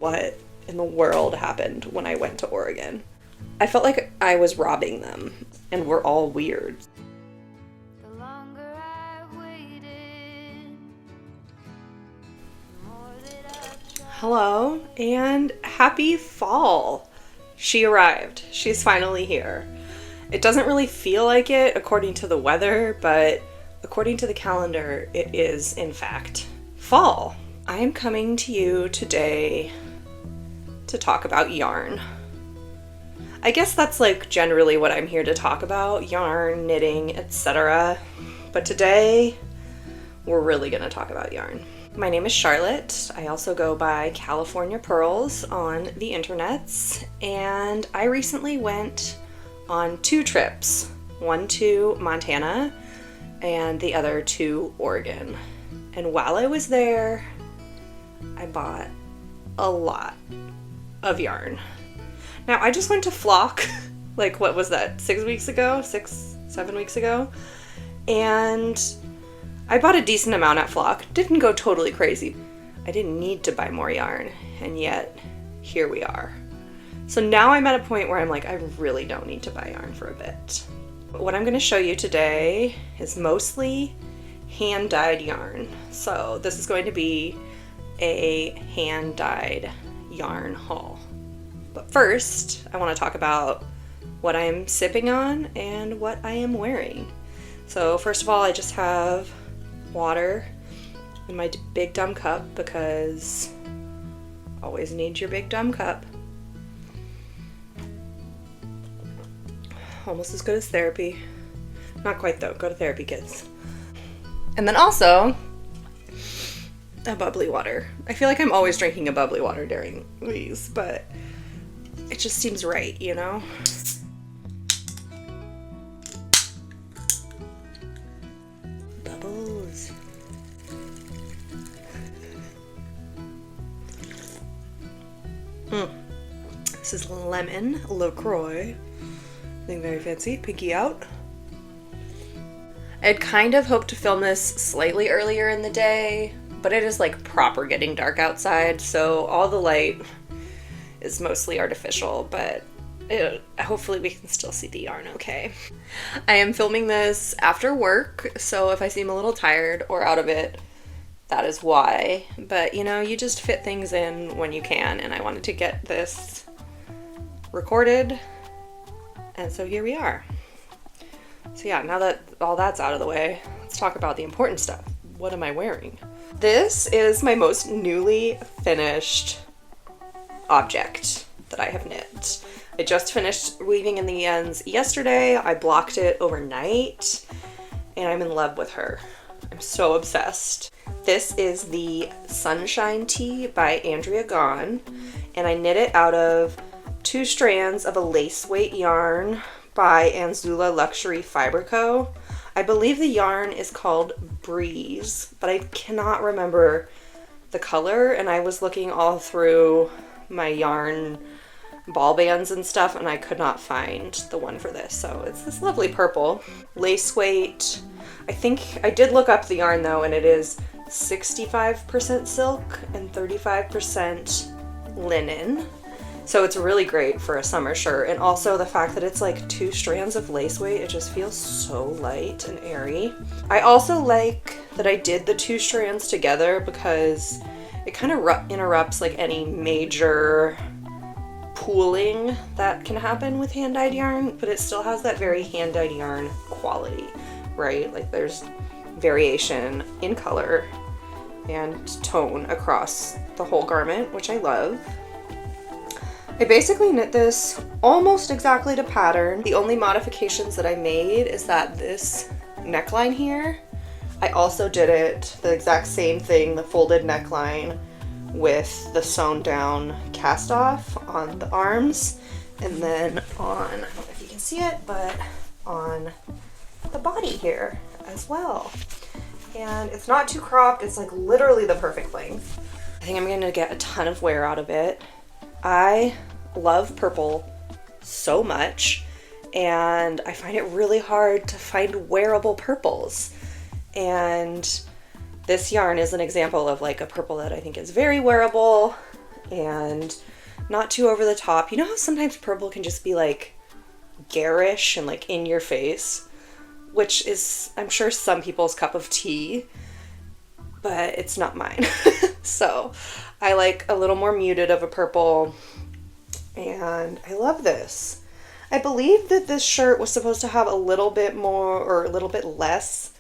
what in the world happened when I went to Oregon. I felt like I was robbing them, and we're all weird. The longer I waited, the more that I tried. Hello, and happy fall. She arrived. She's finally here. It doesn't really feel like it according to the weather, but according to the calendar, it is, in fact, fall. I am coming to you today to talk about yarn. I guess that's like generally what I'm here to talk about, yarn, knitting, etc. But today, we're really gonna talk about yarn. My name is Charlotte. I also go by California Pearls on the internets, and I recently went on 2 trips, one to Montana and the other to Oregon. And while I was there, I bought a lot of yarn. Now, I just went to Flock, like, what was that, 7 weeks ago? And I bought a decent amount at Flock. Didn't go totally crazy. I didn't need to buy more yarn, and yet, here we are. So now I'm at a point where I'm like, I really don't need to buy yarn for a bit. But what I'm going to show you today is mostly hand-dyed yarn. So this is going to be a hand-dyed yarn haul. But first, I want to talk about what I'm sipping on and what I am wearing. So first of all, I just have water in my big dumb cup because always need your big dumb cup. Almost as good as therapy. Not quite though, go to therapy, kids. And then also, a bubbly water. I feel like I'm always drinking a bubbly water during these, but it just seems right, you know? Bubbles. This is lemon LaCroix. Nothing very fancy. Pinky out. I had kind of hoped to film this slightly earlier in the day, but it is like proper getting dark outside, so all the light is mostly artificial, but hopefully we can still see the yarn okay. I am filming this after work, so if I seem a little tired or out of it, that is why. But you know, you just fit things in when you can, and I wanted to get this recorded, and so here we are. So yeah, now that all that's out of the way, let's talk about the important stuff. What am I wearing? This is my most newly finished object that I have knit. I just finished weaving in the ends yesterday. I blocked it overnight, and I'm in love with her. I'm so obsessed. This is the Sunshine Tee by Andrea Gaughan, and I knit it out of 2 strands of a lace weight yarn by Missoula Luxury Fiber Co. I believe the yarn is called Breeze, but I cannot remember the color, and I was looking all through my yarn ball bands and stuff, and I could not find the one for this. So it's this lovely purple lace weight. I think I did look up the yarn though, and it is 65% silk and 35% linen. So it's really great for a summer shirt, and also the fact that it's like 2 strands of lace weight, it just feels so light and airy. I also like that I did the 2 strands together because it kind of interrupts like any major pooling that can happen with hand-dyed yarn, but it still has that very hand-dyed yarn quality, right? Like there's variation in color and tone across the whole garment, which I love. I basically knit this almost exactly to pattern. The only modifications that I made is that this neckline here, I also did it the exact same thing, the folded neckline with the sewn down cast off on the arms, and then on, I don't know if you can see it, but on the body here as well. And it's not too cropped, it's like literally the perfect length. I think I'm gonna get a ton of wear out of it. I love purple so much, and I find it really hard to find wearable purples. And this yarn is an example of like a purple that I think is very wearable and not too over the top. You know how sometimes purple can just be like garish and like in your face, which is, I'm sure, some people's cup of tea, but it's not mine. So I like a little more muted of a purple, and I love this. I believe that this shirt was supposed to have a little bit more or a little bit less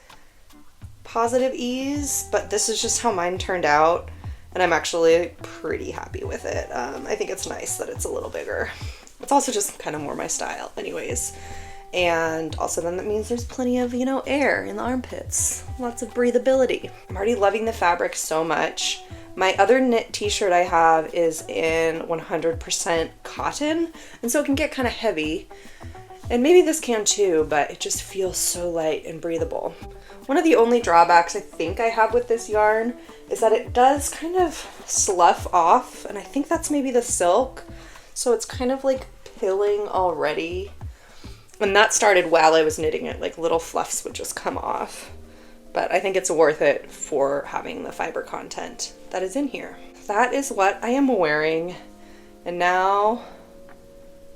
positive ease, but this is just how mine turned out, and I'm actually pretty happy with it. I think it's nice that it's a little bigger. It's also just kind of more my style anyways. And also then that means there's plenty of, you know, air in the armpits. Lots of breathability. I'm already loving the fabric so much. My other knit t-shirt I have is in 100% cotton, and so it can get kind of heavy. And maybe this can too, but it just feels so light and breathable. One of the only drawbacks I think I have with this yarn is that it does kind of slough off, and I think that's maybe the silk. So it's kind of like pilling already. And that started while I was knitting it, like little fluffs would just come off. But I think it's worth it for having the fiber content that is in here. That is what I am wearing. And now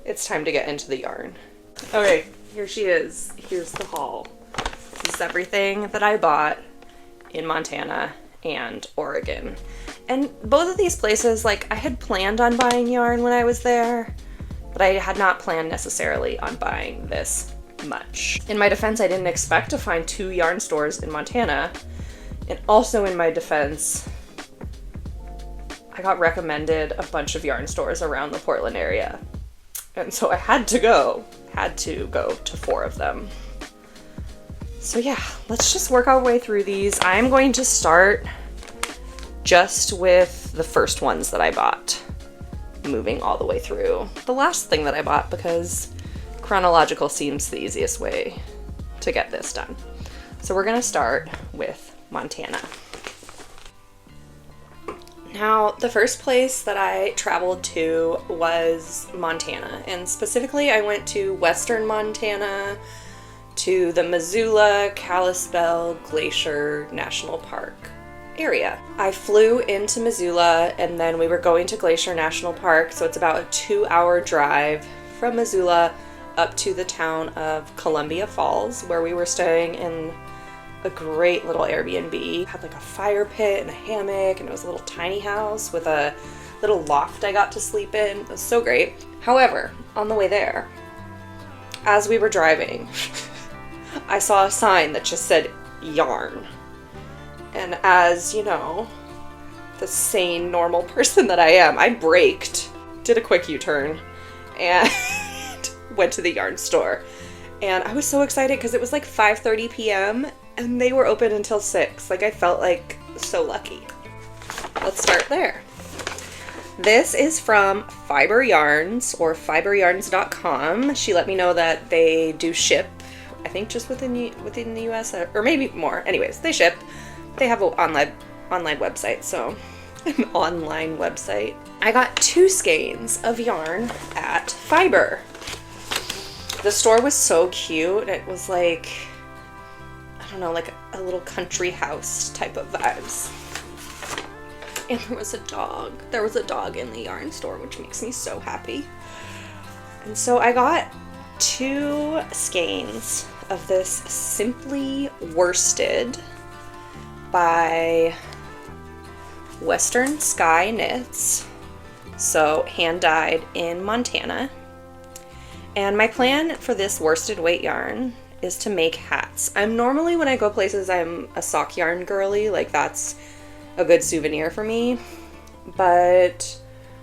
it's time to get into the yarn. Okay, here she is. Here's the haul. This is everything that I bought in Montana and Oregon. And both of these places, like, I had planned on buying yarn when I was there, but I had not planned necessarily on buying this much. In my defense, I didn't expect to find 2 yarn stores in Montana. And also in my defense, I got recommended a bunch of yarn stores around the Portland area. And so I had to go to 4 of them. So yeah, let's just work our way through these. I'm going to start just with the first ones that I bought, moving all the way through the last thing that I bought, because chronological seems the easiest way to get this done. So we're gonna start with Montana. Now, the first place that I traveled to was Montana, and specifically I went to western Montana, to the Missoula, Kalispell, Glacier National Park area. I flew into Missoula, and then we were going to Glacier National Park, so it's about a 2-hour drive from Missoula up to the town of Columbia Falls, where we were staying in a great little Airbnb. It had like a fire pit and a hammock, and it was a little tiny house with a little loft I got to sleep in. It was so great. However, on the way there, as we were driving, I saw a sign that just said yarn. And as, you know, the sane, normal person that I am, I braked, did a quick U-turn, and went to the yarn store. And I was so excited because it was like 5:30 p.m. and they were open until 6. Like, I felt like so lucky. Let's start there. This is from Fiber Yarns, or fiberyarns.com. She let me know that they do ship, I think just within the US, or maybe more. Anyways, they ship. They have an online website, so an online website. I got 2 skeins of yarn at Fiber. The store was so cute. It was like, I don't know, like a little country house type of vibes. And there was a dog. There was a dog in the yarn store, which makes me so happy. And so I got 2 skeins of this Simply Worsted by Western Sky Knits. So hand dyed in Montana. And my plan for this worsted weight yarn is to make hats. I'm normally, when I go places, I'm a sock yarn girly, like that's a good souvenir for me, but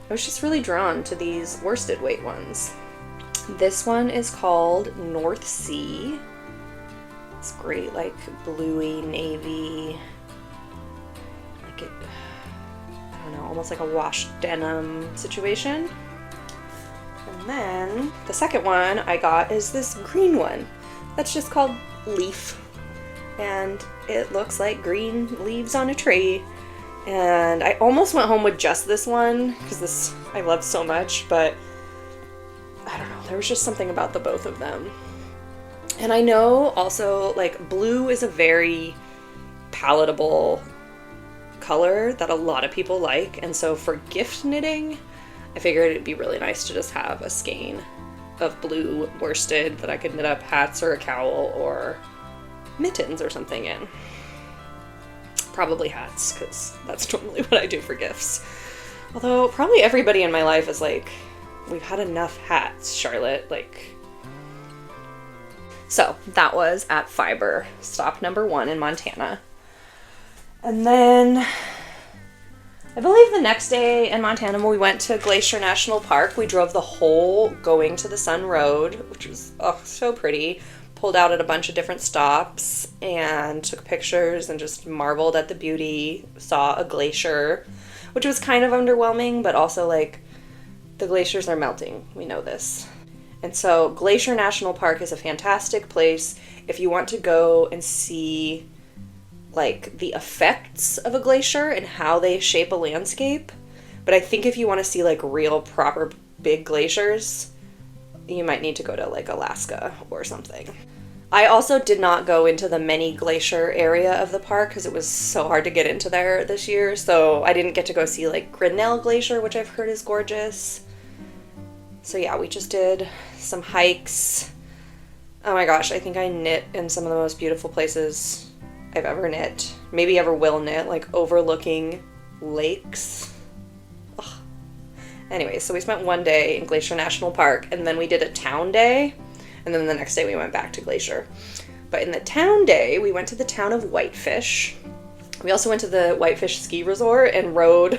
I was just really drawn to these worsted weight ones. This one is called North Sea. It's great, like bluey, navy, like it, I don't know, almost like a washed denim situation. And then the second one I got is this green one that's just called Leaf, and it looks like green leaves on a tree. And I almost went home with just this one because this I love so much, but I don't know, there was just something about the both of them. And I know also, like, blue is a very palatable color that a lot of people like, and so for gift knitting, I figured it'd be really nice to just have a skein of blue worsted that I could knit up hats or a cowl or mittens or something in. Probably hats, because that's normally what I do for gifts. Although probably everybody in my life is like, we've had enough hats, Charlotte, like. So that was at Fiber, stop number 1 in Montana. And then I believe the next day in Montana, we went to Glacier National Park. We drove the whole Going to the Sun Road, which was so pretty. Pulled out at a bunch of different stops and took pictures and just marveled at the beauty. Saw a glacier, which was kind of underwhelming, but also like the glaciers are melting. We know this. And so Glacier National Park is a fantastic place if you want to go and see like the effects of a glacier and how they shape a landscape. But I think if you want to see like real proper big glaciers, you might need to go to like Alaska or something. I also did not go into the many glacier area of the park because it was so hard to get into there this year, so I didn't get to go see like Grinnell Glacier, which I've heard is gorgeous. So yeah, we just did some hikes. Oh my gosh, I think I knit in some of the most beautiful places I've ever knit, maybe ever will knit, like overlooking lakes. Ugh. Anyway, so we spent one day in Glacier National Park, and then we did a town day, and then the next day we went back to Glacier. But in the town day, we went to the town of Whitefish. We also went to the Whitefish ski resort and rode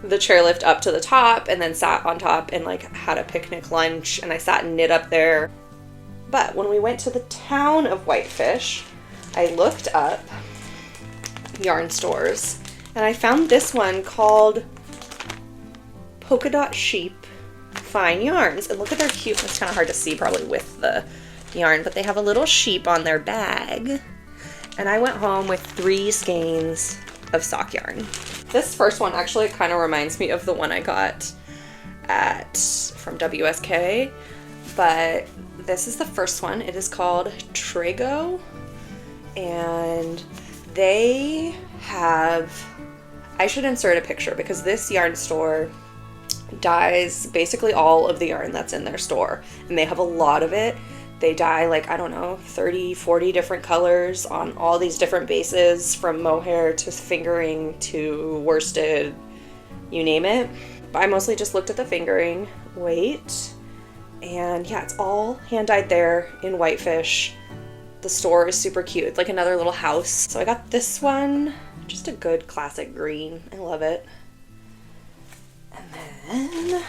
the chairlift up to the top, and then sat on top and like had a picnic lunch, and I sat and knit up there. But when we went to the town of Whitefish, I looked up yarn stores, and I found this one called Polka Dot Sheep Fine Yarns. And look at their cute, it's kind of hard to see probably with the yarn, but they have a little sheep on their bag. And I went home with 3 skeins of sock yarn. This first one actually kind of reminds me of the one I got from WSK, but this is the first one. It is called Trego. And they have, I should insert a picture because this yarn store dyes basically all of the yarn that's in their store, and they have a lot of it. They dye like, I don't know, 30, 40 different colors on all these different bases, from mohair to fingering to worsted, you name it. But I mostly just looked at the fingering weight, and yeah, it's all hand dyed there in Whitefish. The store is super cute. It's like another little house. So I got this one, just a good classic green. I love it. And then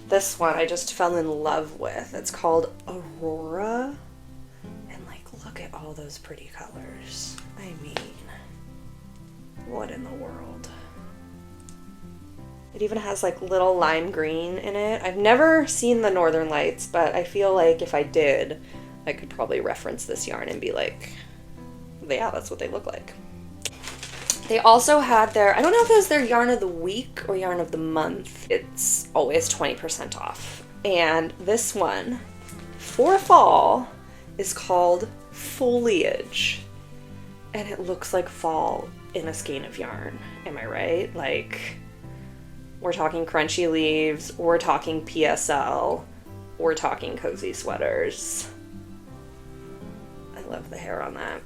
this one I just fell in love with. It's called Aurora. And like, look at all those pretty colors. I mean, what in the world? It even has like little lime green in it. I've never seen the Northern Lights, but I feel like if I did, I could probably reference this yarn and be like, yeah, that's what they look like. They also had their, I don't know if it was their yarn of the week or yarn of the month. It's always 20% off. And this one, for fall, is called Foliage. And it looks like fall in a skein of yarn. Am I right? Like, we're talking crunchy leaves, we're talking PSL, we're talking cozy sweaters. I love the hair on that.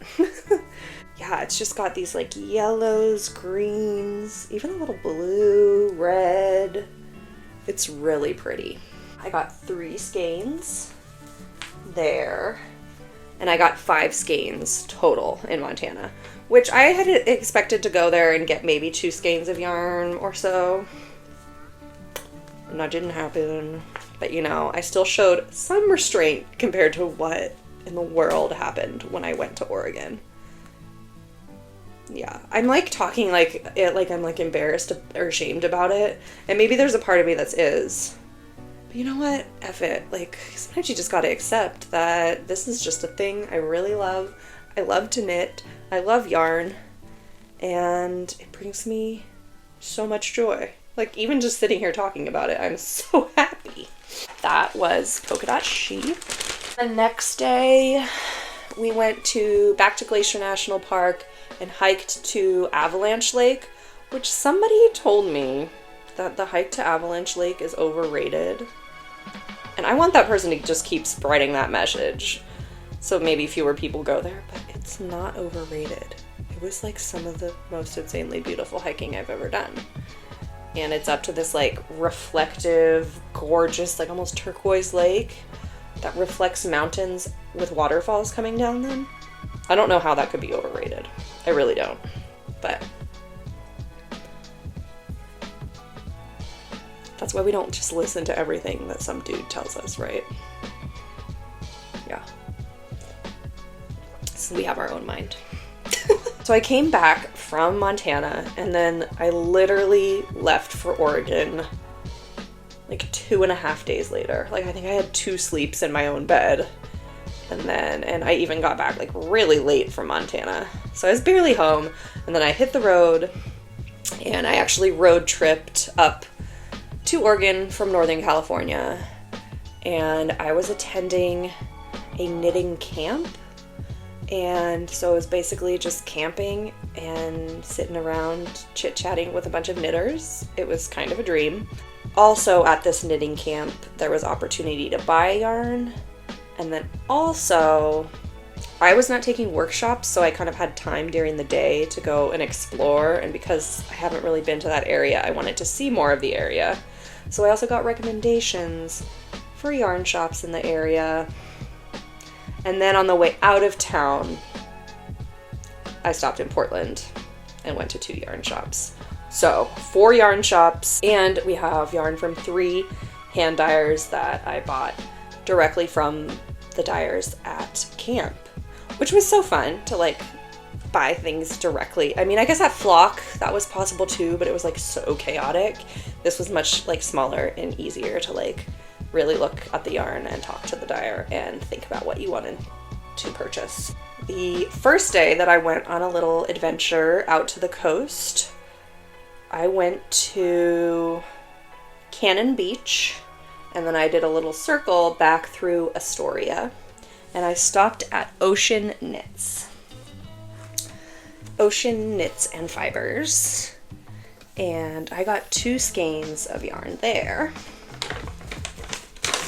Yeah, it's just got these like yellows, greens, even a little blue, red. It's really pretty. I got 3 skeins there, and I got 5 skeins total in Montana, which I had expected to go there and get maybe 2 skeins of yarn or so. And that didn't happen. But you know, I still showed some restraint compared to what in the world happened when I went to Oregon. Yeah, I'm like talking like it, like I'm like embarrassed or ashamed about it, and maybe there's a part of me that is. But you know what? F it. Like, sometimes you just gotta accept that this is just a thing I really love. I love to knit. I love yarn, and it brings me so much joy. Like, even just sitting here talking about it, I'm so happy. That was Polka Dot Sheep. The next day, we went back to Glacier National Park and hiked to Avalanche Lake, which somebody told me that the hike to Avalanche Lake is overrated. And I want that person to just keep spreading that message, so maybe fewer people go there, but it's not overrated. It was like some of the most insanely beautiful hiking I've ever done. And it's up to this like reflective, gorgeous, like almost turquoise lake that reflects mountains with waterfalls coming down them. I don't know how that could be overrated. I really don't. But that's why we don't just listen to everything that some dude tells us, right? Yeah. So we have our own mind. So I came back from Montana and then I literally left for Oregon like 2.5 days later. Like I think I had 2 sleeps in my own bed. And I even got back like really late from Montana. So I was barely home, and then I hit the road and I actually road tripped up to Oregon from Northern California, and I was attending a knitting camp. And so it was basically just camping and sitting around chit-chatting with a bunch of knitters. It was kind of a dream. Also at this knitting camp, there was opportunity to buy yarn. And then also, I was not taking workshops, so I kind of had time during the day to go and explore. And because I haven't really been to that area, I wanted to see more of the area. So I also got recommendations for yarn shops in the area. And then on the way out of town, I stopped in Portland and went to 2 yarn shops. So 4 yarn shops, and we have yarn from 3 hand dyers that I bought directly from the dyers at camp, which was so fun to like buy things directly. I mean, I guess at Flock that was possible too, but it was like so chaotic. This was much like smaller and easier to like really look at the yarn and talk to the dyer and think about what you wanted to purchase. The first day that I went on a little adventure out to the coast, I went to Cannon Beach, and then I did a little circle back through Astoria, and I stopped at oSHen Knits. oSHen Knits and Fibers, and I got 2 skeins of yarn there.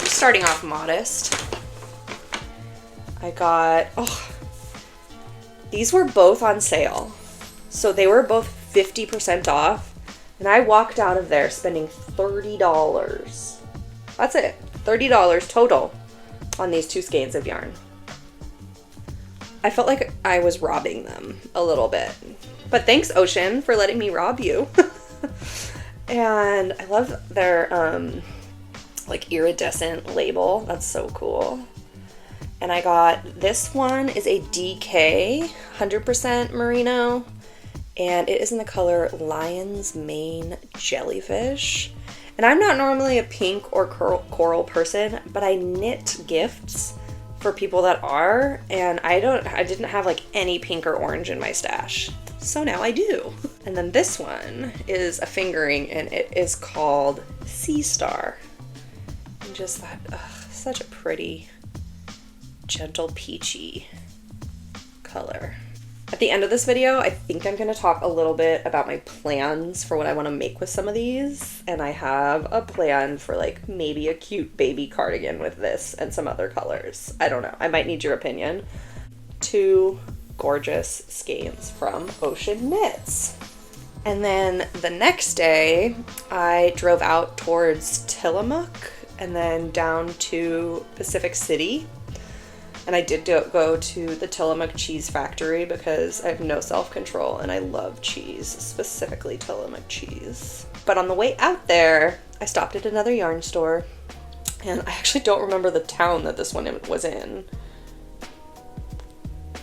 Starting off modest, I got, these were both on sale. So they were both 50% off, and I walked out of there spending $30. That's it, $30 total on these 2 skeins of yarn. I felt like I was robbing them a little bit, but thanks oSHen for letting me rob you. And I love their like iridescent label. That's so cool. And I got, this one is a DK 100% merino, and it is in the color Lion's Mane Jellyfish. And I'm not normally a pink or coral person, but I knit gifts for people that are, and I didn't have like any pink or orange in my stash. So now I do. And then this one is a fingering, and it is called Sea Star. And just that, such a pretty, gentle, peachy color. At the end of this video, I think I'm going to talk a little bit about my plans for what I want to make with some of these. And I have a plan for like maybe a cute baby cardigan with this and some other colors. I don't know. I might need your opinion. 2 gorgeous skeins from oSHen Knits. And then the next day, I drove out towards Tillamook and then down to Pacific City. And I did go to the Tillamook cheese factory because I have no self-control and I love cheese, specifically Tillamook cheese. But on the way out there, I stopped at another yarn store, and I actually don't remember the town that this one was in,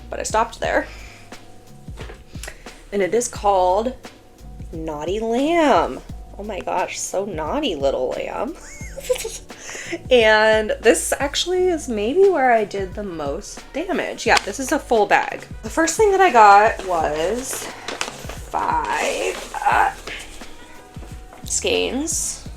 but I stopped there. And it is called Naughty Lamb. Oh my gosh, so naughty little lamb. And this actually is maybe where I did the most damage. Yeah, this is a full bag. The first thing that I got was 5 skeins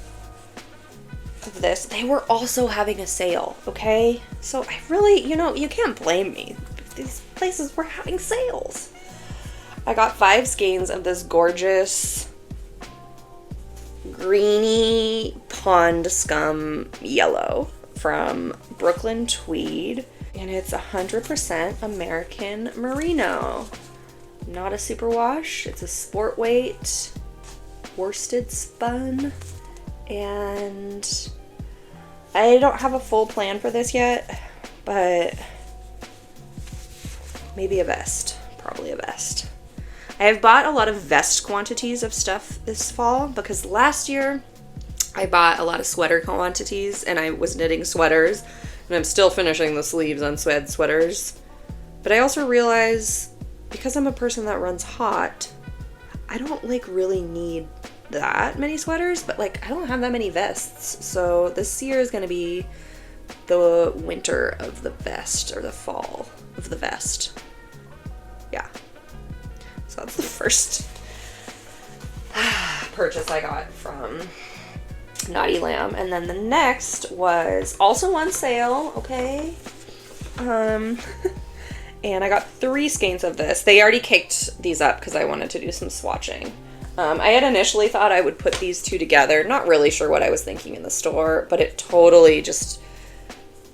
of this. They were also having a sale, okay? So I really, you can't blame me. These places were having sales. I got 5 skeins of this gorgeous greeny pond scum yellow from Brooklyn Tweed, and it's 100% American merino. Not a superwash, it's a sport weight worsted spun, and I don't have a full plan for this yet, but maybe a vest, probably a vest. I have bought a lot of vest quantities of stuff this fall because last year I bought a lot of sweater quantities and I was knitting sweaters, and I'm still finishing the sleeves on sweaters. But I also realize, because I'm a person that runs hot, I don't like really need that many sweaters, but like I don't have that many vests. So this year is going to be the winter of the vest, or the fall of the vest. Yeah. So that's the first purchase I got from Knotty Lamb. And then the next was also on sale, okay? And I got 3 skeins of this. They already caked these up because I wanted to do some swatching. I had initially thought I would put these 2 together. Not really sure what I was thinking in the store, but it totally just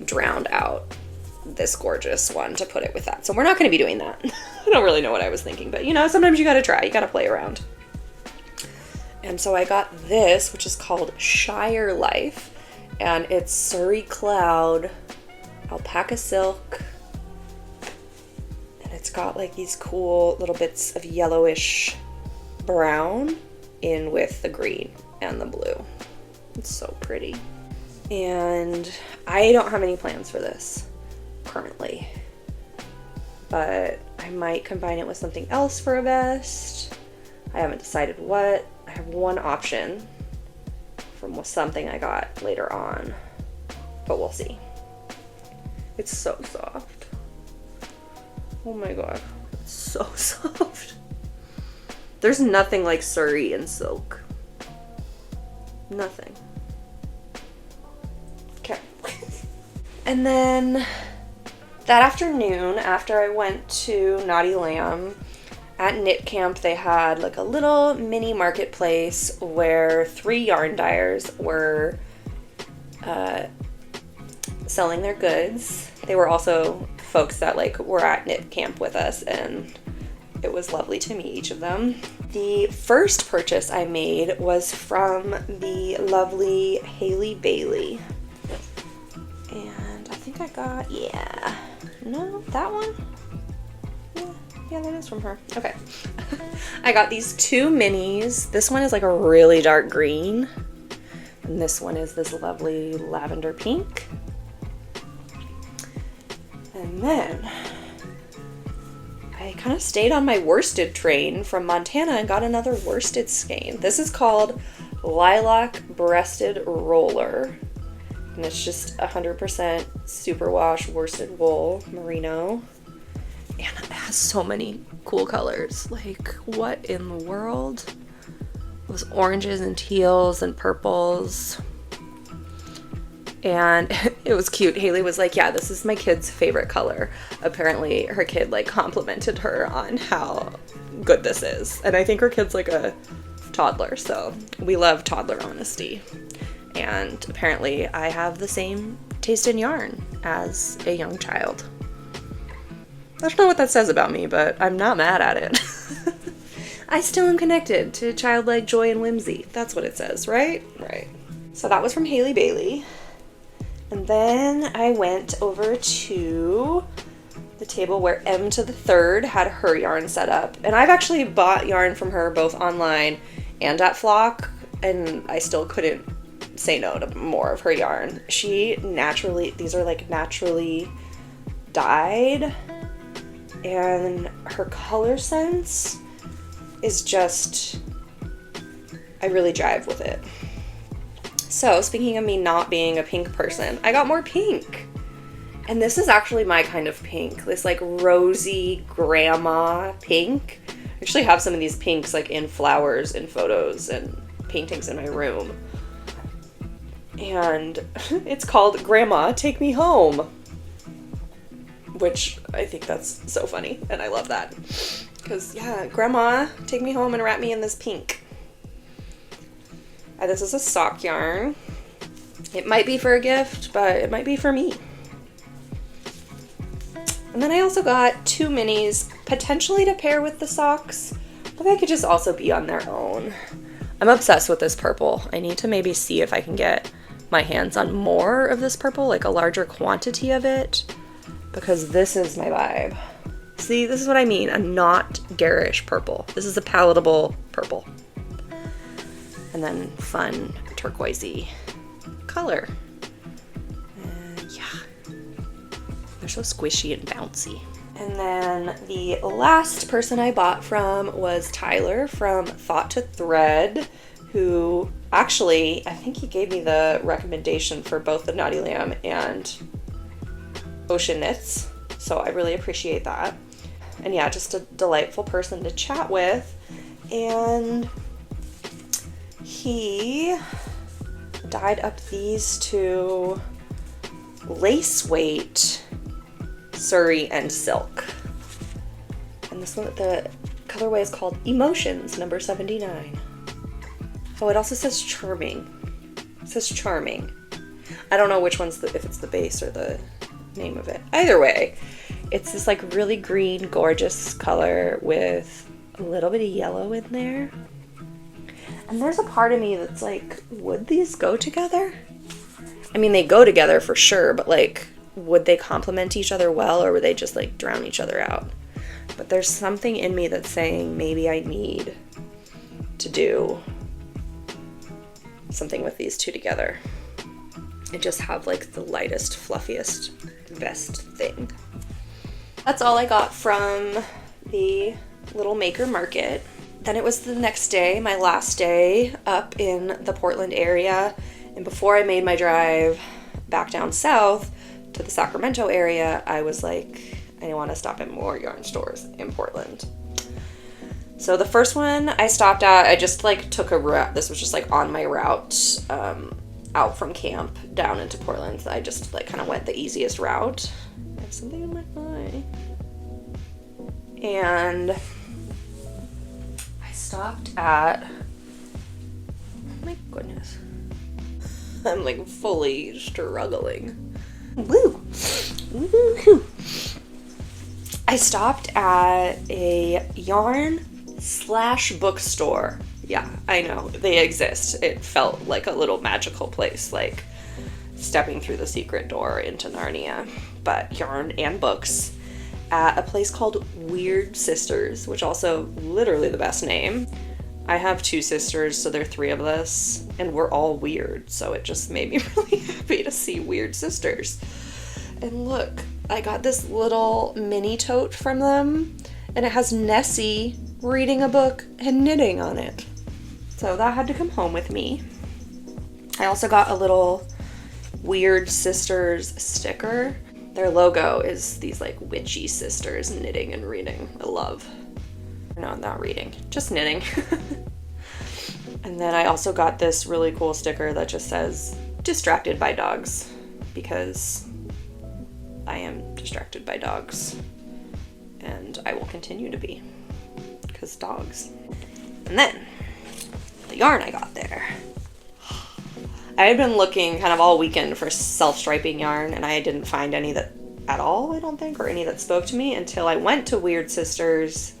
drowned out this gorgeous one to put it with that. So we're not going to be doing that. I don't really know what I was thinking, but you know, sometimes you got to try. You got to play around. And so I got this, which is called Shire Life, and it's Surrey Cloud alpaca silk. And it's got like these cool little bits of yellowish brown in with the green and the blue. It's so pretty. And I don't have any plans for this currently, but I might combine it with something else for a vest. I haven't decided what. I have one option from something I got later on, but we'll see. It's so soft. Oh my god, it's so soft. There's nothing like Surrey in silk. Nothing. Okay. And then that afternoon, after I went to Knotty Lamb, at Knit Camp they had like a little mini marketplace where 3 yarn dyers were selling their goods. They were also folks that like were at Knit Camp with us, and it was lovely to meet each of them. The first purchase I made was from the lovely Hailey Bailey. And I think I got, no, that one? Yeah, that is from her. Okay. I got these 2 minis. This one is like a really dark green, and this one is this lovely lavender pink. And then I kind of stayed on my worsted train from Montana and got another worsted skein. This is called Lilac Breasted Roller, and it's just 100% superwash worsted wool merino, and it has so many cool colors. Like, what in the world? Those oranges and teals and purples. And it was cute. Hailey was like, yeah, this is my kid's favorite color. Apparently her kid like complimented her on how good this is. And I think her kid's like a toddler, so we love toddler honesty. And apparently I have the same taste in yarn as a young child. I don't know what that says about me, but I'm not mad at it. I still am connected to childlike joy and whimsy. That's what it says, right? Right. So that was from Hailey Bailey. And then I went over to the table where Emtothethird had her yarn set up. And I've actually bought yarn from her both online and at Flock, and I still couldn't say no to more of her yarn. These are like naturally dyed, and her color sense is just, I really jive with it. So, speaking of me not being a pink person, I got more pink. And this is actually my kind of pink. This like rosy grandma pink. I actually have some of these pinks like in flowers and photos and paintings in my room. And it's called Grandma Take Me Home, which I think that's so funny, and I love that. Because, yeah, Grandma, take me home and wrap me in this pink. This is a sock yarn. It might be for a gift, but it might be for me. And then I also got 2 minis, potentially to pair with the socks, but they could just also be on their own. I'm obsessed with this purple. I need to maybe see if I can get my hands on more of this purple, like a larger quantity of it, because this is my vibe. See, this is what I mean, a not garish purple. This is a palatable purple. And then fun turquoisey color. Yeah. They're so squishy and bouncy. And then the last person I bought from was Tyler from Thought to Thread, who actually, I think he gave me the recommendation for both the Knotty Lamb and oSHen knits. So I really appreciate that. And yeah, just a delightful person to chat with. And he dyed up these 2 lace weight Surrey and silk. And this one, the colorway is called Emotions, number 79. Oh, it also says charming. It says charming. I don't know which one's if it's the base or the name of it. Either way, it's this like really green, gorgeous color with a little bit of yellow in there. And there's a part of me that's like, would these go together? I mean, they go together for sure, but like, would they complement each other well, or would they just like drown each other out? But there's something in me that's saying maybe I need to do something with these 2 together and just have like the lightest, fluffiest vest thing. That's all I got from the little maker market. Then it was the next day, my last day up in the Portland area. And before I made my drive back down south to the Sacramento area, I was like, I want to stop at more yarn stores in Portland. So the first one I stopped at, I just like took a route. This was just like on my route out from camp down into Portland. So I just like kind of went the easiest route. I have something in my eye. And I stopped at, oh my goodness. I'm like fully struggling. Woo! Woo-hoo. I stopped at a yarn/bookstore. Yeah, I know, they exist. It felt like a little magical place, like stepping through the secret door into Narnia. But yarn and books at a place called Weird Sisters, which also literally the best name. I have 2 sisters, so there are 3 of us, and we're all weird, so it just made me really happy to see Weird Sisters. And look, I got this little mini tote from them, and it has Nessie reading a book and knitting on it. So that had to come home with me. I also got a little Weird Sisters sticker. Their logo is these like witchy sisters knitting and reading. I love. No, not reading, just knitting. And then I also got this really cool sticker that just says distracted by dogs, because I am distracted by dogs and I will continue to be, because dogs. And then the yarn I got there. I had been looking kind of all weekend for self-striping yarn, and I didn't find any that at all, I don't think, or any that spoke to me until I went to Weird Sisters.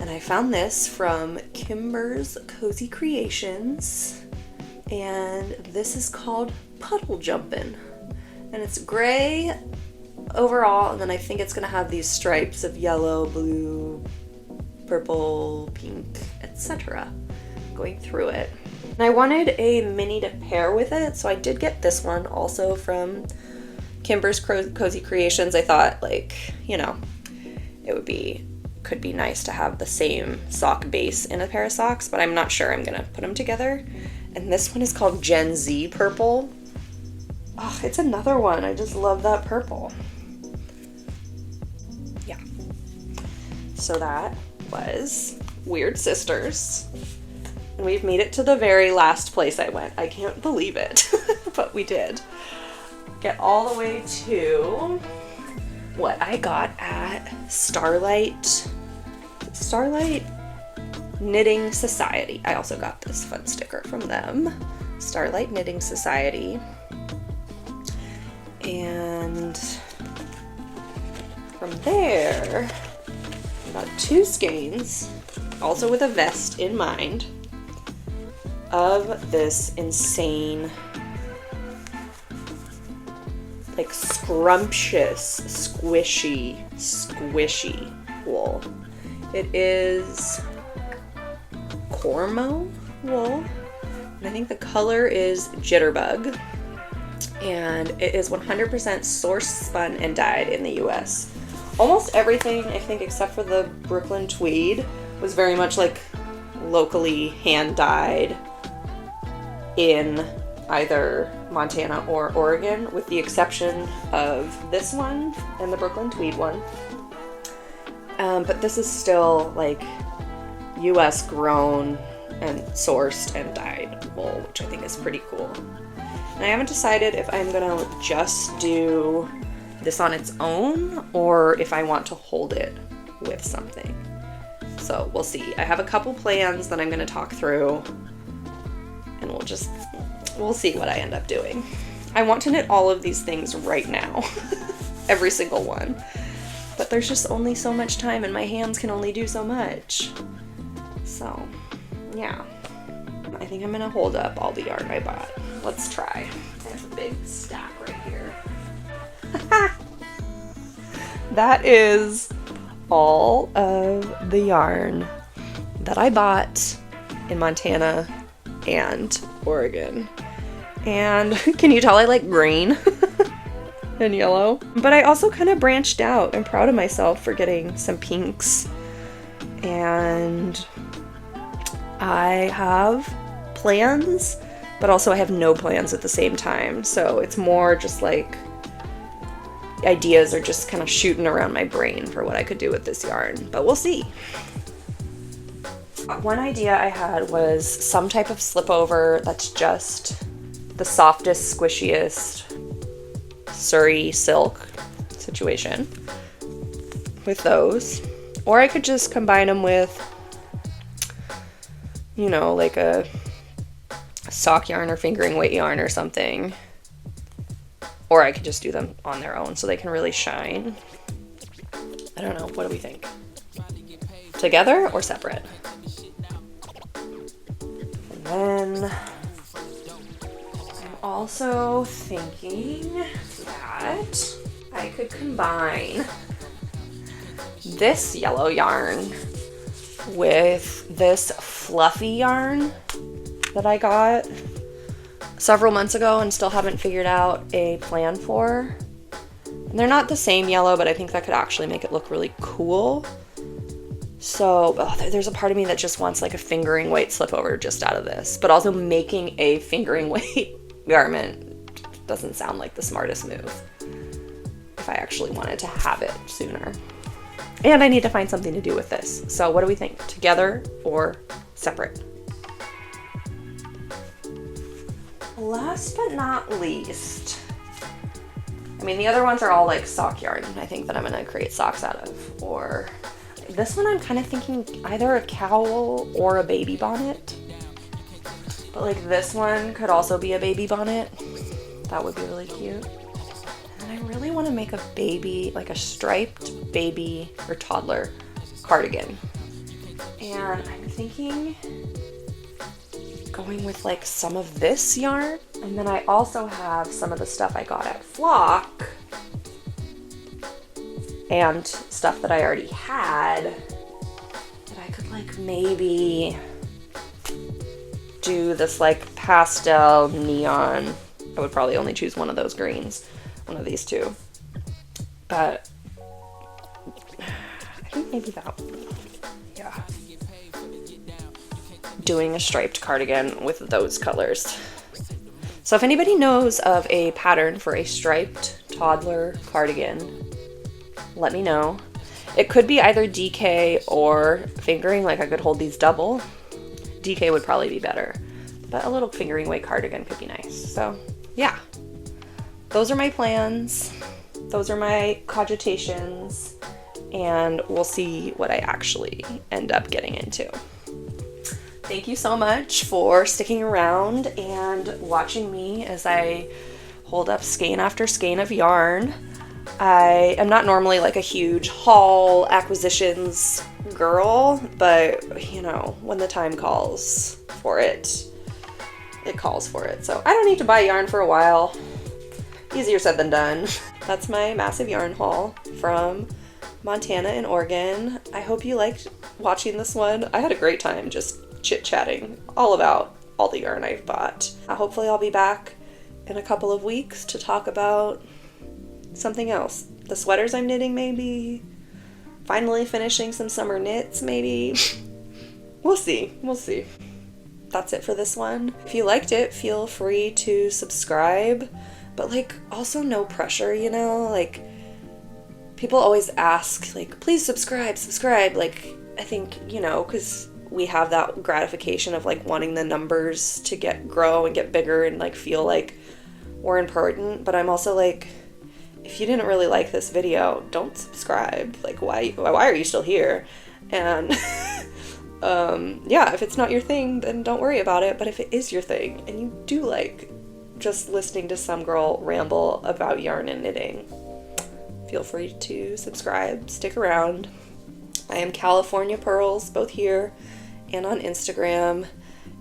And I found this from Kimber's Cozy Creations, and this is called Puddle Jumpin', and it's gray overall, and then I think it's gonna have these stripes of yellow, blue, purple, pink, etc. going through it. And I wanted a mini to pair with it, so I did get this one also from Kimber's Cozy Creations. I thought, like, you know, it could be nice to have the same sock base in a pair of socks, but I'm not sure I'm gonna put them together. And this one is called Gen Z Purple. Oh, it's another one. I just love that purple. Yeah. So that was Weird Sisters. And we've made it to the very last place I went. I can't believe it, but we did. Get all the way to what I got at Starlight Starlight Knitting Society. I also got this fun sticker from them. Starlight Knitting Society. And from there, I got 2 skeins, also with a vest in mind, of this insane, like scrumptious, squishy wool. It is Cormo wool, and I think the color is Jitterbug, and it is 100% source spun and dyed in the US. Almost everything, I think, except for the Brooklyn tweed, was very much like locally hand dyed in either Montana or Oregon, with the exception of this one and the Brooklyn tweed one. But this is still like US grown and sourced and dyed wool, which I think is pretty cool. And I haven't decided if I'm gonna just do this on its own or if I want to hold it with something. So we'll see. I have a couple plans that I'm gonna talk through, and we'll see what I end up doing. I want to knit all of these things right now. Every single one. But there's just only so much time and my hands can only do so much. So, yeah. I think I'm gonna hold up all the yarn I bought. Let's try. I have a big stack right here. That is all of the yarn that I bought in Montana and Oregon. And can you tell I like green and yellow? But I also kind of branched out. I'm proud of myself for getting some pinks. And I have plans, but also I have no plans at the same time. So it's more just like ideas are just kind of shooting around my brain for what I could do with this yarn, but we'll see. One idea I had was some type of slip over that's just the softest, squishiest Surrey silk situation with those. Or I could just combine them with, you know, like a sock yarn or fingering weight yarn or something. Or I could just do them on their own so they can really shine. I don't know. What do we think? Together or separate? And then I'm also thinking that I could combine this yellow yarn with this fluffy yarn that I got several months ago and still haven't figured out a plan for. And they're not the same yellow, but I think that could actually make it look really cool. So there's a part of me that just wants like a fingering weight slip over just out of this, but also making a fingering weight garment doesn't sound like the smartest move if I actually wanted to have it sooner. And I need to find something to do with this. So what do we think? Together or separate? Last but not least, I mean, the other ones are all like sock yarn, I think, that I'm gonna create socks out of. Or this one I'm kind of thinking either a cowl or a baby bonnet. But like this one could also be a baby bonnet. That would be really cute. And I really want to make a baby, like a striped baby or toddler cardigan. And I'm thinking going with like some of this yarn, and then I also have some of the stuff I got at Flock and stuff that I already had that I could like maybe do this like pastel neon. I would probably only choose one of those greens, one of these two, but I think maybe that one. Yeah. Doing a striped cardigan with those colors. So if anybody knows of a pattern for a striped toddler cardigan, let me know. It could be either DK or fingering, like I could hold these double. DK would probably be better, but a little fingering weight cardigan could be nice. So yeah, those are my plans. Those are my cogitations. and we'll see what I actually end up getting into. Thank you so much for sticking around and watching me as I hold up skein after skein of yarn. I am not normally like a huge haul acquisitions girl, but you know, when the time calls for it, it calls for it. So I don't need to buy yarn for a while. Easier said than done. That's my massive yarn haul from Montana and Oregon. I hope you liked watching this one. I had a great time just chit-chatting all about all the yarn I've bought. Hopefully I'll be back in a couple of weeks to talk about something else. The sweaters I'm knitting, maybe. Finally finishing some summer knits, maybe. We'll see. We'll see. That's it for this one. If you liked it, feel free to subscribe, but like also no pressure, you know? Like people always ask like, please subscribe. Like I think, you know, because we have that gratification of like wanting the numbers to grow and get bigger and like feel like we're important, but I'm also like, if you didn't really like this video, don't subscribe. Like why are you still here? And yeah, if it's not your thing, then don't worry about it. But if it is your thing and you do like just listening to some girl ramble about yarn and knitting, feel free to subscribe, stick around. I am California Pearls, both here and on Instagram,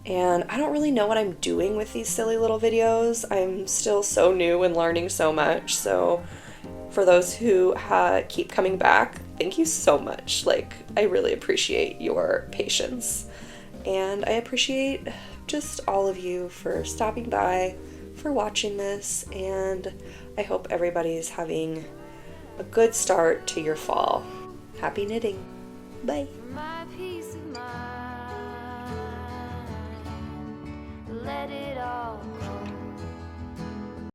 and I don't really know what I'm doing with these silly little videos. I'm still so new and learning so much, so for those who keep coming back, thank you so much. Like, I really appreciate your patience, and I appreciate just all of you for stopping by, for watching this, and I hope everybody's having a good start to your fall. Happy knitting. Bye. My